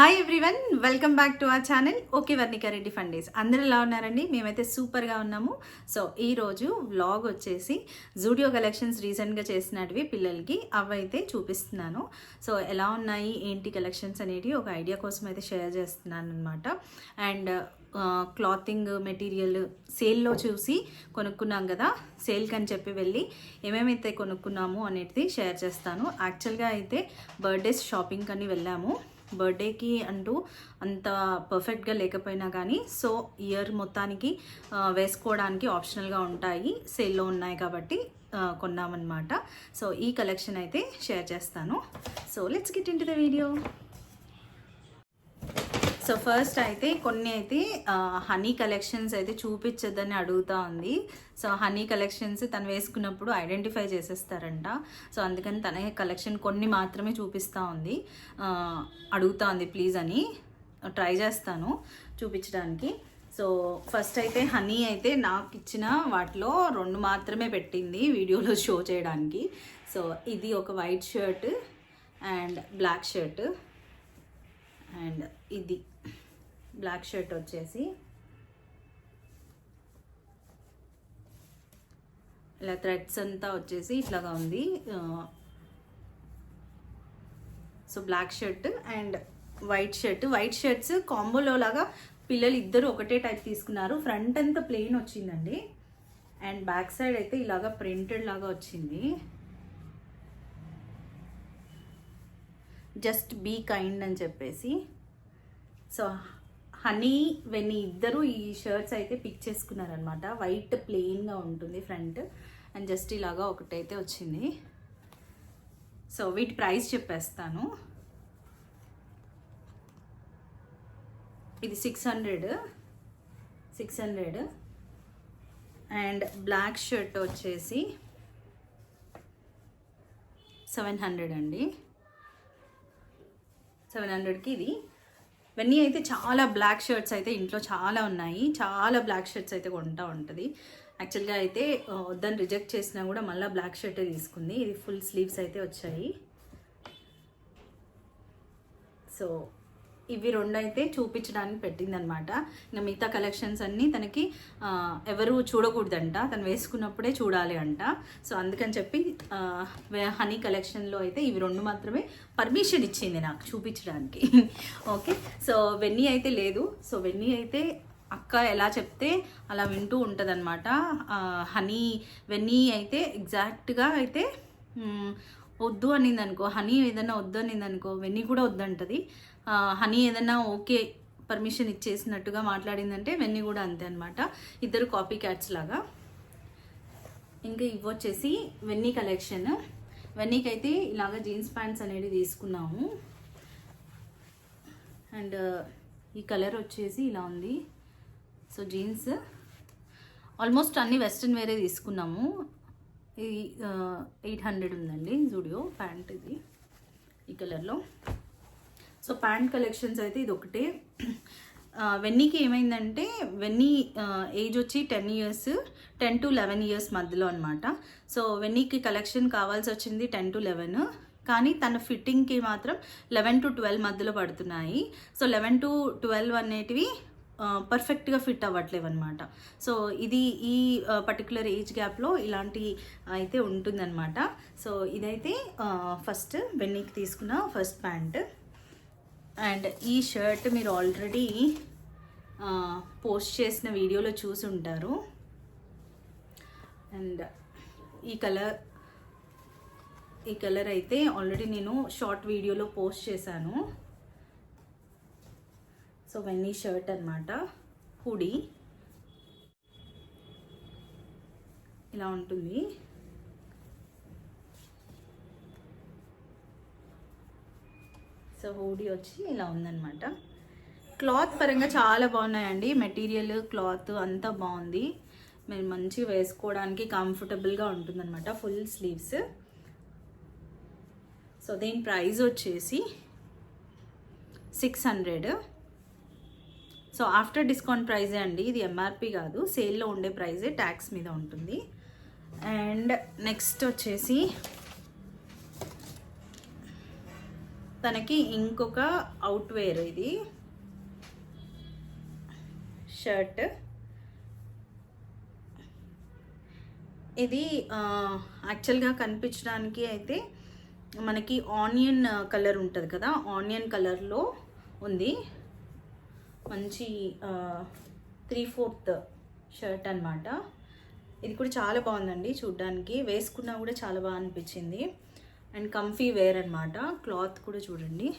Hi everyone, welcome back to our channel. Okay Varnika Reddy fun days. అందరూ ఎలా ఉన్నారండి? మేమైతే సూపర్గా ఉన్నాము. సో ఈరోజు వ్లాగ్ వచ్చేసి జూడియో కలెక్షన్స్ రీసెంట్గా చేసినవి పిల్లలకి అవైతే చూపిస్తున్నాను. సో ఎలా ఉన్నాయి ఏంటి కలెక్షన్స్ అనేవి ఒక ఐడియా కోసం అయితే షేర్ చేస్తున్నాను అనమాట. అండ్ క్లాతింగ్ మెటీరియల్ సేల్లో చూసి కొనుక్కున్నాం కదా, సేల్కి అని చెప్పి వెళ్ళి ఏమేమైతే కొనుక్కున్నాము అనేది షేర్ చేస్తాను. యాక్చువల్గా అయితే బర్త్డేస్ షాపింగ్ అని వెళ్ళాము. బర్త్డేకి అంటూ అంత పర్ఫెక్ట్గా లేకపోయినా కానీ సో ఇయర్ మొత్తానికి వేసుకోవడానికి ఆప్షనల్గా ఉంటాయి, సేల్లో ఉన్నాయి కాబట్టి కొన్నామన్నమాట. సో ఈ కలెక్షన్ అయితే షేర్ చేస్తాను. So let's get into the video. So first అయితే కొన్ని అయితే హనీ కలెక్షన్స్ అయితే చూపించద్దని అడుగుతూ ఉంది. సో హనీ కలెక్షన్స్ తను వేసుకున్నప్పుడు ఐడెంటిఫై చేసేస్తారంట. సో అందుకని తన కలెక్షన్ కొన్ని మాత్రమే చూపిస్తూ ఉంది, అడుగుతూ ఉంది ప్లీజ్ అని. ట్రై చేస్తాను చూపించడానికి. సో ఫస్ట్ అయితే హనీ అయితే నాకు ఇచ్చిన వాటిలో 2 మాత్రమే పెట్టింది వీడియోలో షో చేయడానికి. సో ఇది ఒక white shirt and black shirt, and ఇది బ్లాక్ షర్ట్ వచ్చేసి ఇలా థ్రెడ్స్ అంతా వచ్చేసి ఇట్లాగా ఉంది. So black shirt and white shirt. White shirts కాంబోలో లాగా పిల్లలు ఇద్దరు ఒకటే టైప్ తీసుకున్నారు. ఫ్రంట్ అంతా ప్లెయిన్ వచ్చిందండి అండ్ బ్యాక్ సైడ్ అయితే ఇలాగా ప్రింటెడ్ లాగా వచ్చింది. జస్ట్ బీ కైండ్ అని చెప్పేసి. సో హనీ వెన్నీ ఇద్దరు ఈ షర్ట్స్ అయితే పిక్ చేసుకున్నారనమాట. వైట్ ప్లెయిన్గా ఉంటుంది ఫ్రంట్ అండ్ జస్ట్ ఇలాగా ఒకటైతే వచ్చింది. సో వీటి ప్రైస్ చెప్పేస్తాను. ఇది 600 అండ్ బ్లాక్ షర్ట్ వచ్చేసి 700 అండి. 700కి ఇది. ఇవన్నీ అయితే చాలా బ్లాక్ షర్ట్స్ అయితే ఇంట్లో చాలా ఉన్నాయి. చాలా బ్లాక్ షర్ట్స్ అయితే కొంటూ ఉంటుంది. యాక్చువల్గా అయితే వద్దని రిజెక్ట్ చేసినా కూడా మళ్ళీ బ్లాక్ షర్టే తీసుకుంది. ఇది ఫుల్ స్లీవ్స్ అయితే వచ్చాయి. సో ఇవి 2 అయితే చూపించడానికి పెట్టిందనమాట. ఇంకా మిగతా కలెక్షన్స్ అన్నీ తనకి ఎవరు చూడకూడదంట, తను వేసుకున్నప్పుడే చూడాలి అంట. సో అందుకని చెప్పి హనీ కలెక్షన్లో అయితే ఇవి 2 మాత్రమే పర్మిషన్ ఇచ్చింది నాకు చూపించడానికి. ఓకే, సో వెన్నీ అయితే లేదు. సో వెన్నీ అయితే అక్క ఎలా చెప్తే అలా వింటూ ఉంటుందన్నమాట. హనీ వెన్నీ అయితే ఎగ్జాక్ట్గా అయితే వద్దు అనింది అనుకో, హనీ ఏదైనా వద్దు అనింది అనుకో, వెన్నీ కూడా వద్దంటది. హనీ ఏదైనా ఓకే పర్మిషన్ ఇచ్చేసినట్టుగా మాట్లాడిందంటే వెన్నీ కూడా అంతే అనమాట. ఇద్దరు కాపీ క్యాట్స్ లాగా. ఇంకా ఇవి వచ్చేసి వెన్నీ కలెక్షన్. వెన్నీకి అయితే ఇలాగ జీన్స్ ప్యాంట్స్ అనేది తీసుకున్నాము. అండ్ ఈ కలర్ వచ్చేసి ఇలా ఉంది. సో జీన్స్ ఆల్మోస్ట్ అన్ని వెస్ట్రన్ వేరే తీసుకున్నాము. ఇది 800 ఉందండి జూడియో ప్యాంట్, ఇది ఈ కలర్లో. సో ప్యాంట్ కలెక్షన్స్ అయితే ఇది ఒకటే. వెన్నీకి ఏమైందంటే వెన్నీ ఏజ్ వచ్చి 10 years, 10 to 11 years మధ్యలో అనమాట. సో వెన్నీకి కలెక్షన్ కావాల్సి వచ్చింది 10 to 11, కానీ తన ఫిట్టింగ్కి మాత్రం 11 to 12 మధ్యలో పడుతున్నాయి. సో 11 to 12 అనేటివి పర్ఫెక్ట్గా ఫిట్ అవ్వట్లేవు అనమాట. సో ఇది ఈ పర్టికులర్ ఏజ్ గ్యాప్లో ఇలాంటి అయితే ఉంటుందన్నమాట. సో ఇదైతే ఫస్ట్ వెన్నీకి తీసుకున్న ఫస్ట్ ప్యాంట్. అండ్ ఈ షర్ట్ మీరు ఆల్రెడీ పోస్ట్ చేసిన వీడియోలో చూసి ఉంటారు. అండ్ ఈ కలర్ అయితే ఆల్రెడీ నేను షార్ట్ వీడియోలో పోస్ట్ చేశాను. సో వెన్నీ షర్ట్ అనమాట, హుడీ ఇలా ఉంటుంది. సో హూడీ వచ్చి ఇలా ఉందన్నమాట. క్లాత్ పరంగా చాలా బాగున్నాయండి. మెటీరియల్ క్లాత్ అంతా బాగుంది. మీరు మంచిగా వేసుకోవడానికి కంఫర్టబుల్గా ఉంటుందన్నమాట. Full sleeves. సో దీని ప్రైస్ వచ్చేసి 600. సో ఆఫ్టర్ డిస్కౌంట్ ప్రైజే అండి, ఇది ఎంఆర్పి కాదు, సేల్లో ఉండే ప్రైజే, ట్యాక్స్ మీద ఉంటుంది. అండ్ నెక్స్ట్ వచ్చేసి తనకి ఇంకొక అవుట్వేర్ ఇది షర్ట్. ఇది యాక్చువల్గా కనిపించడానికి అయితే మనకి ఆనియన్ కలర్ ఉంటుంది కదా, ఆనియన్ కలర్లో ఉంది. మంచి 3/4 షర్ట్ అనమాట. ఇది కూడా చాలా బాగుందండి చూడ్డానికి, వేసుకున్నా కూడా చాలా బాగా అనిపించింది. అండ్ కంఫీ వేర్ అనమాట. క్లాత్ కూడా చూడండి.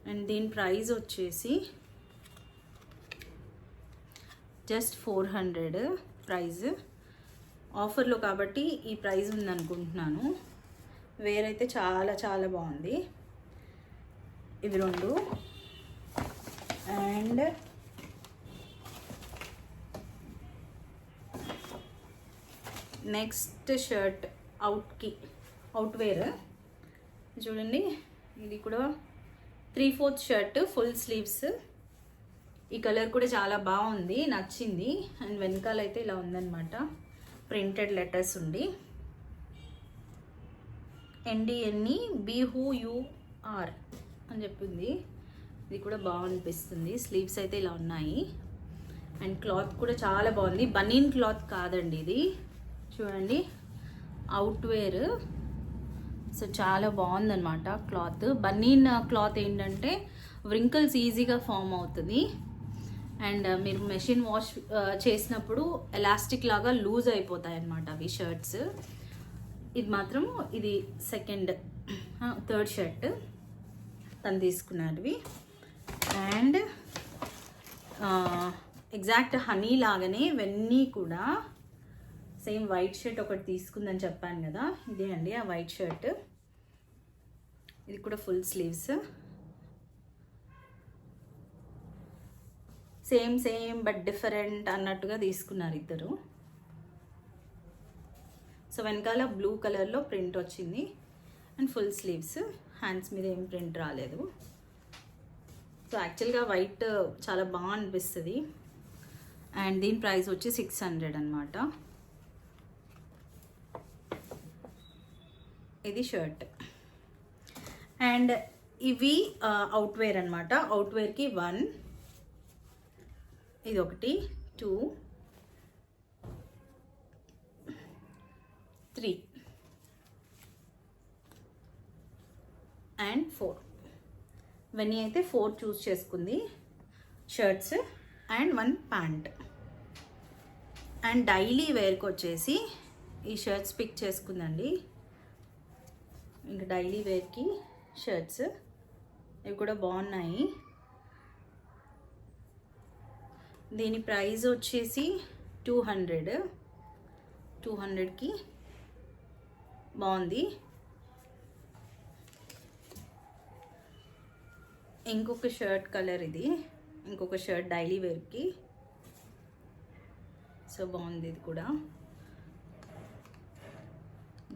అండ్ దీని ప్రైస్ వచ్చేసి జస్ట్ 400 ప్రైజ్. ఆఫర్లో కాబట్టి ఈ ప్రైస్ ఉందనుకుంటున్నాను. వేర్ అయితే చాలా చాలా బాగుంది. ఇవి 2. అండ్ నెక్స్ట్ షర్ట్ అవుట్వేర్ చూడండి. ఇది కూడా 3/4 షర్ట్, ఫుల్ స్లీవ్స్. ఈ కలర్ కూడా చాలా బాగుంది, నచ్చింది. అండ్ వెనకాల అయితే ఇలా ఉందన్నమాట, ప్రింటెడ్ లెటర్స్ ఉండి NDNE be who you are అని చెప్పింది. ఇది కూడా బాగా అనిపిస్తుంది. స్లీవ్స్ అయితే ఇలా ఉన్నాయి. అండ్ క్లాత్ కూడా చాలా బాగుంది. బనీన్ క్లాత్ కాదండి ఇది, చూడండి అవుట్వేర్. సో చాలా బాగుందన్నమాట క్లాత్. బనీన్ క్లాత్ ఏంటంటే వ్రింకిల్స్ ఈజీగా ఫామ్ అవుతుంది. అండ్ మీరు మెషిన్ వాష్ చేసినప్పుడు ఎలాస్టిక్ లాగా లూజ్ అయిపోతాయి అన్నమాట అవి షర్ట్స్. ఇది మాత్రం ఇది థర్డ్ షర్ట్ తను తీసుకున్నవి. అండ్ ఎగ్జాక్ట్ హనీ లాగానే ఇవన్నీ కూడా సేమ్ వైట్ షర్ట్ ఒకటి తీసుకుందని చెప్పాను కదా, ఇదే అండి ఆ వైట్ షర్ట్. ఇది కూడా full sleeves. Same but different అన్నట్టుగా తీసుకున్నారు ఇద్దరు. సో వెనకాల బ్లూ కలర్లో ప్రింట్ వచ్చింది. And full sleeves. హ్యాండ్స్ మీద ఏం ప్రింట్ రాలేదు. సో యాక్చువల్గా వైట్ చాలా బాగా అనిపిస్తుంది. అండ్ దీని ప్రైస్ వచ్చి 600 అనమాట. ఇది షర్ట్. అండ్ ఇవి అవుట్వేర్ అనమాట. అవుట్వేర్కి 1, ఇది 1, 2, 3 అండ్ 4. ఇవన్నీ అయితే 4 చూస్ చేసుకుంది shirts and 1 pant. And daily వేర్కి వచ్చేసి ఈ షర్ట్స్ పిక్ చేసుకుందండి. ఇంకా డైలీ వేర్కి షర్ట్స్ ఇవి కూడా బాగున్నాయి. దీని ప్రైస్ వచ్చేసి 200కి బాగుంది. ఇంకొక షర్ట్ కలర్ ఇది, ఇంకొక షర్ట్ డైలీ వేర్కి. సో బాగుంది ఇది కూడా.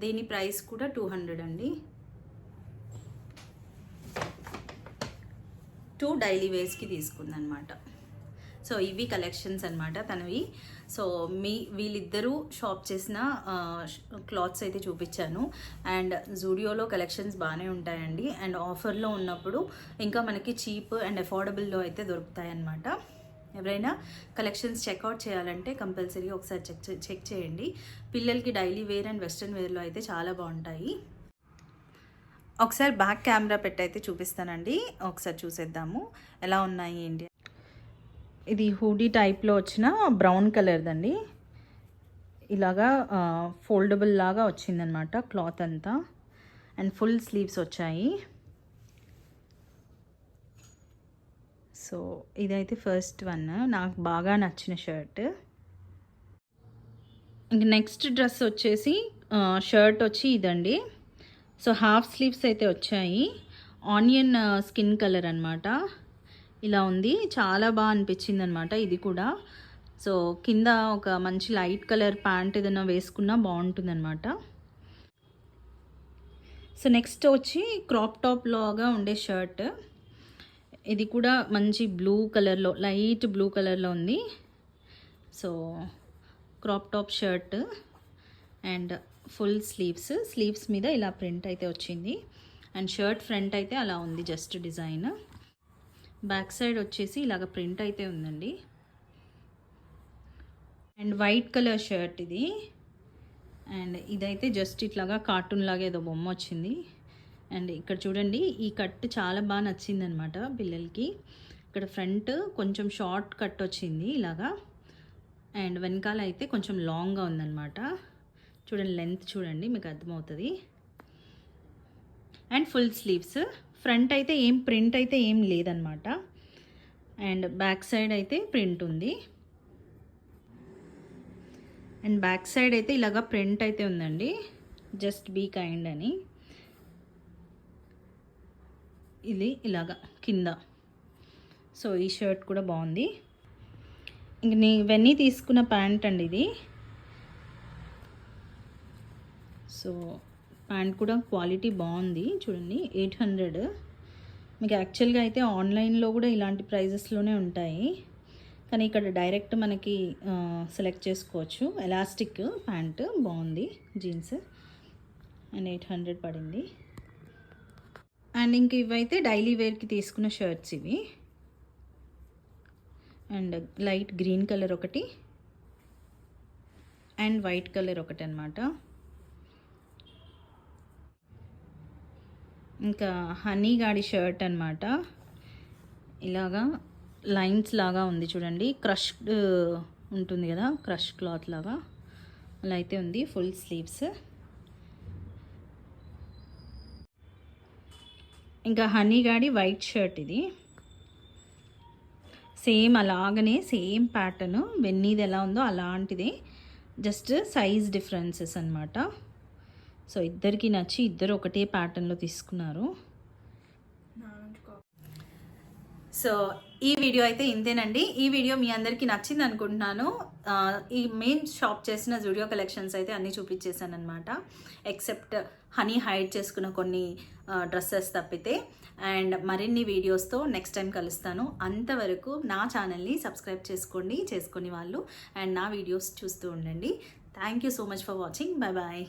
దీని ప్రైస్ కూడా 200 అండి. 2 డైలీ వేర్స్కి తీసుకుందనమాట. సో ఇవి కలెక్షన్స్ అనమాట తనవి. సో వీళ్ళిద్దరూ షాప్ చేసిన క్లాత్స్ అయితే చూపించాను. అండ్ జూడియోలో కలెక్షన్స్ బాగానే ఉంటాయండి. అండ్ ఆఫర్లో ఉన్నప్పుడు ఇంకా మనకి చీప్ అండ్ అఫోర్డబుల్లో అయితే దొరుకుతాయి అన్నమాట. ఎవరైనా కలెక్షన్స్ చెక్అవుట్ చేయాలంటే కంపల్సరీగా ఒకసారి చెక్ చేయండి. పిల్లలకి డైలీ వేర్ అండ్ వెస్ట్రన్ వేర్లో అయితే చాలా బాగుంటాయి. ఒకసారి బ్యాక్ కెమెరా పెట్టి అయితే చూపిస్తానండి, ఒకసారి చూసేద్దాము ఎలా ఉన్నాయి ఏంటి. ఇది హూడీ టైప్లో వచ్చిన బ్రౌన్ కలర్దండి. ఇలాగా ఫోల్డబుల్ లాగా వచ్చిందనమాట క్లాత్ అంతా. అండ్ ఫుల్ స్లీవ్స్ వచ్చాయి. సో ఇదైతే ఫస్ట్ వన్, నాకు బాగా నచ్చిన షర్ట్. ఇంక నెక్స్ట్ డ్రెస్ వచ్చేసి షర్ట్ వచ్చి ఇదండి. సో హాఫ్ స్లీవ్స్ అయితే వచ్చాయి. ఆనియన్ స్కిన్ కలర్ అనమాట. ఇలా ఉంది, చాలా బాగా అనిపించింది అనమాట ఇది కూడా. సో కింద ఒక మంచి లైట్ కలర్ ప్యాంట్ ఏదైనా వేసుకున్నా బాగుంటుంది అనమాట. సో నెక్స్ట్ వచ్చి క్రాప్ టాప్ లాగా ఉండే షర్ట్. ఇది కూడా మంచి బ్లూ కలర్లో, లైట్ బ్లూ కలర్లో ఉంది. So crop top shirt. And full sleeves మీద ఇలా ప్రింట్ అయితే వచ్చింది. అండ్ షర్ట్ ఫ్రంట్ అయితే అలా ఉంది, జస్ట్ డిజైన్. బ్యాక్ సైడ్ వచ్చేసి ఇలాగ ప్రింట్ అయితే ఉందండి. అండ్ వైట్ కలర్ షర్ట్ ఇది. అండ్ ఇదైతే జస్ట్ ఇట్లాగా కార్టూన్ లాగా ఏదో బొమ్మ వచ్చింది. అండ్ ఇక్కడ చూడండి, ఈ కట్ చాలా బాగా నచ్చిందనమాట పిల్లలకి. ఇక్కడ ఫ్రంట్ కొంచెం షార్ట్ కట్ వచ్చింది ఇలాగా. అండ్ వెనకాల అయితే కొంచెం లాంగ్గా ఉందన్నమాట. చూడండి, లెంత్ చూడండి, మీకు అర్థమవుతుంది. And full sleeves. ఫ్రంట్ అయితే ఏం ప్రింట్ అయితే ఏం లేదనమాట. అండ్ బ్యాక్ సైడ్ అయితే ప్రింట్ ఉంది. అండ్ బ్యాక్ సైడ్ అయితే ఇలాగా ప్రింట్ అయితే ఉందండి, జస్ట్ బీ కైండ్ అని. ఇది ఇలాగా కింద. సో ఈ షర్ట్ కూడా బాగుంది. ఇంక ఇవన్నీ తీసుకున్న ప్యాంట్ అండి ఇది. సో ప్యాంట్ కూడా క్వాలిటీ బాగుంది చూడండి. 800. మీకు యాక్చువల్గా అయితే ఆన్లైన్లో కూడా ఇలాంటి ప్రైజెస్లోనే ఉంటాయి, కానీ ఇక్కడ డైరెక్ట్ మనకి సెలెక్ట్ చేసుకోవచ్చు. ఎలాస్టిక్ ప్యాంట్ బాగుంది, జీన్స్. అండ్ 800 పడింది. అండ్ ఇంక ఇవైతే డైలీ వేర్కి తీసుకున్న షర్ట్స్ ఇవి. అండ్ లైట్ గ్రీన్ కలర్ ఒకటి అండ్ వైట్ కలర్ ఒకటి అనమాట. ఇంకా హనీ గాడి షర్ట్ అనమాట. ఇలాగా లైన్స్ లాగా ఉంది చూడండి, క్రష్డ్ ఉంటుంది కదా, క్రష్ క్లాత్ లాగా అలా అయితే ఉంది. Full sleeves. ఇంకా హనీ గాడి వైట్ షర్ట్ ఇది. సేమ్ అలాగనే సేమ్ ప్యాటర్న్ వెన్నీది ఎలా ఉందో అలాంటిదే, జస్ట్ సైజ్ డిఫరెన్సెస్ అనమాట. సో ఇద్దరికి నచ్చి ఇద్దరు ఒకటే ప్యాటర్న్లో తీసుకున్నారు. సో ఈ వీడియో అయితే ఇంతేనండి. ఈ వీడియో మీ అందరికీ నచ్చింది అనుకుంటున్నాను. ఈ మెయిన్ షాప్ చేసిన జూడియో కలెక్షన్స్ అయితే అన్నీ చూపించేసాను అనమాట, ఎక్సెప్ట్ హనీ హైడ్ చేసుకున్న కొన్ని డ్రెస్సెస్ తప్పితే. అండ్ మరిన్ని వీడియోస్తో నెక్స్ట్ టైం కలుస్తాను. అంతవరకు నా ఛానల్ని సబ్స్క్రైబ్ చేసుకొని వాళ్ళు అండ్ నా వీడియోస్ చూస్తూ ఉండండి. Thank you so much for watching. Bye bye.